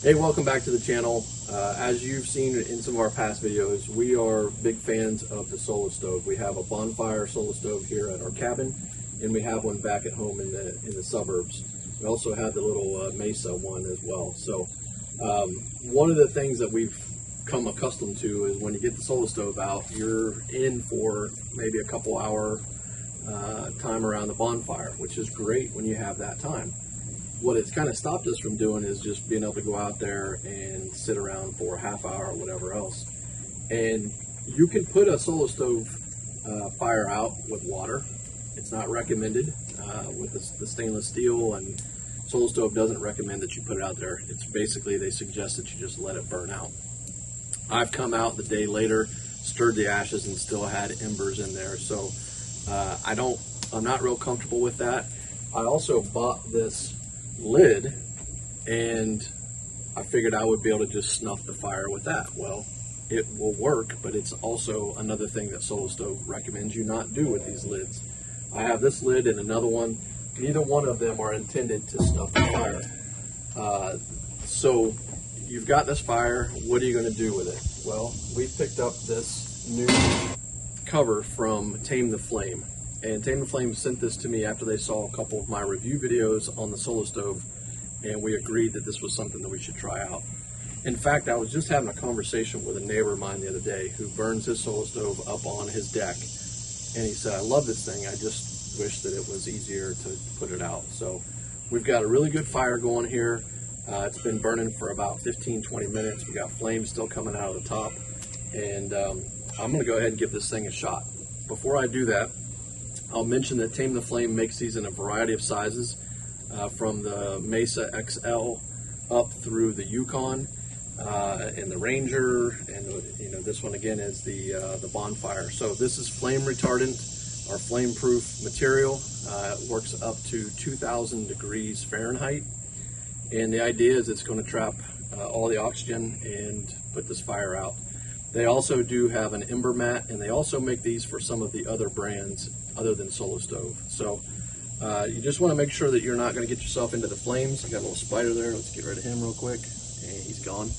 Hey, welcome back to the channel. As you've seen in some of our past videos, we are big fans of the Solo Stove. We have a Bonfire Solo Stove here at our cabin, and we have one back at home in the suburbs. We also have the little Mesa one as well. So one of the things that we've come accustomed to is when you get the Solo Stove out, you're in for maybe a couple hour time around the bonfire, which is great when you have that time. What it's kind of stopped us from doing is just being able to go out there and sit around for a half hour or whatever else. And you can put a Solo Stove fire out with water. It's not recommended with the stainless steel, and Solo Stove doesn't recommend that you put it out there. It's basically, they suggest that you just let it burn out. I've come out the day later, stirred the ashes, and still had embers in there. So I'm not real comfortable with that. I also bought this lid, and I figured I would be able to just snuff the fire with that. Well, it will work, but it's also another thing that Solo Stove recommends you not do with these lids. I have this lid and another one. Neither one of them are intended to snuff the fire. So you've got this fire. What are you going to do with it? Well, we've picked up this new cover from Tame the Flame. And Tame the Flame sent this to me after they saw a couple of my review videos on the Solo Stove, and we agreed that this was something that we should try out. In fact, I was just having a conversation with a neighbor of mine the other day who burns his Solo Stove up on his deck, and he said, I love this thing, I just wish that it was easier to put it out. So we've got a really good fire going here. It's been burning for about 15-20 minutes. We got flames still coming out of the top, and I'm going to go ahead and give this thing a shot. Before I do that, I'll mention that Tame the Flame makes these in a variety of sizes, from the Mesa XL up through the Yukon and the Ranger, and this one again is the Bonfire. So this is flame retardant or flame proof material. It works up to 2,000 degrees Fahrenheit, and the idea is it's going to trap all the oxygen and put this fire out. They also do have an ember mat, and they also make these for some of the other brands other than Solo Stove. So you just want to make sure that you're not going to get yourself into the flames. I got a little spider there. Let's get rid of him real quick. And he's gone.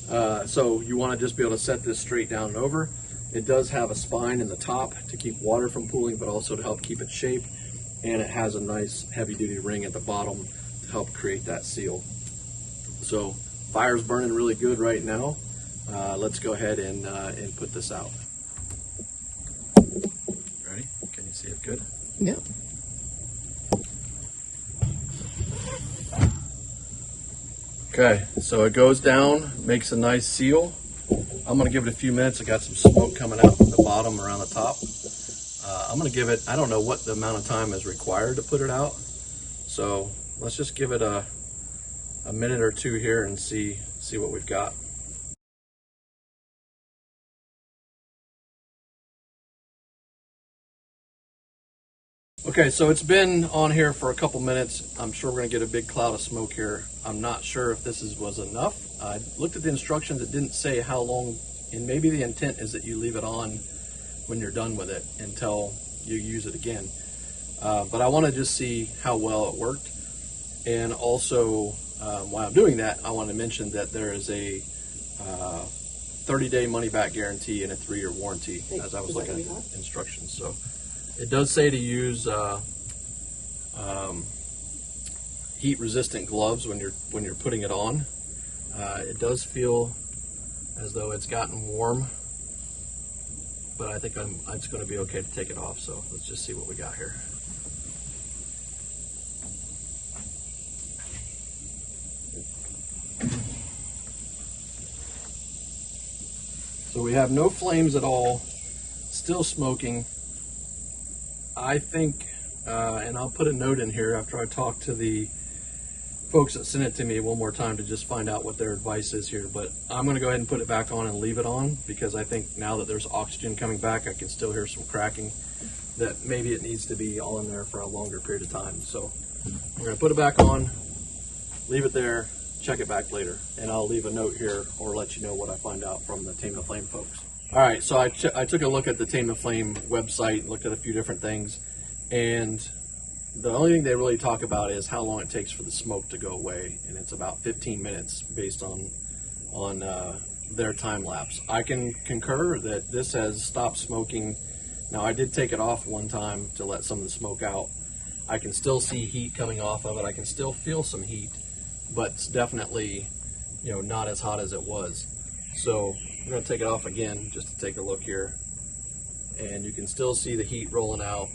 So you want to just be able to set this straight down and over. It does have a spine in the top to keep water from pooling, but also to help keep its shape. And it has a nice heavy-duty ring at the bottom to help create that seal. So fire's burning really good right now. Let's go ahead and put this out. Ready? Can you see it good? Yeah. Okay, so it goes down, makes a nice seal. I'm going to give it a few minutes. I got some smoke coming out from the bottom around the top. I'm going to give it, I don't know what the amount of time is required to put it out. So let's just give it a minute or two here and see what we've got. Okay, so it's been on here for a couple minutes. I'm sure we're going to get a big cloud of smoke here. I'm not sure if this was enough. I looked at the instructions. It didn't say how long, and maybe the intent is that you leave it on when you're done with it until you use it again. But I want to just see how well it worked. And also, while I'm doing that, I want to mention that there is a 30-day money-back guarantee and a 3-year warranty, as I was looking at the instructions. So it does say to use heat-resistant gloves when you're putting it on. It does feel as though it's gotten warm, but I think it's going to be okay to take it off. So let's just see what we got here. So we have no flames at all, still smoking. I think, and I'll put a note in here after I talk to the folks that sent it to me one more time to just find out what their advice is here. But I'm going to go ahead and put it back on and leave it on, because I think now that there's oxygen coming back, I can still hear some cracking, that maybe it needs to be on there for a longer period of time. So we're going to put it back on, leave it there, check it back later, and I'll leave a note here or let you know what I find out from the Tame the Flame folks. All right, so I took a look at the Tame the Flame website, looked at a few different things, and the only thing they really talk about is how long it takes for the smoke to go away, and it's about 15 minutes based on on their time lapse. I can concur that this has stopped smoking. Now, I did take it off one time to let some of the smoke out. I can still see heat coming off of it. I can still feel some heat, but it's definitely, you know, not as hot as it was. So I'm going to take it off again just to take a look here, and you can still see the heat rolling out.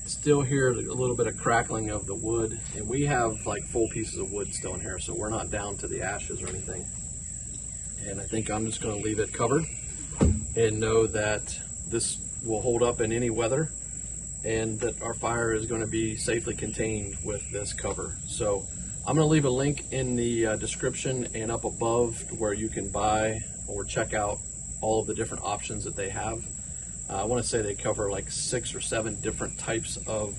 Still hear a little bit of crackling of the wood, and we have like full pieces of wood still in here, so we're not down to the ashes or anything. And I think I'm just going to leave it covered and know that this will hold up in any weather, and that our fire is going to be safely contained with this cover. So I'm going to leave a link in the description and up above where you can buy or check out all of the different options that they have. I want to say they cover like 6 or 7 different types of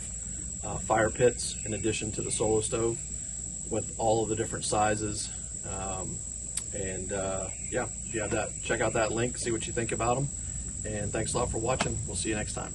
fire pits in addition to the Solo Stove, with all of the different sizes. Yeah, if you have that, check out that link, see what you think about them. And thanks a lot for watching. We'll see you next time.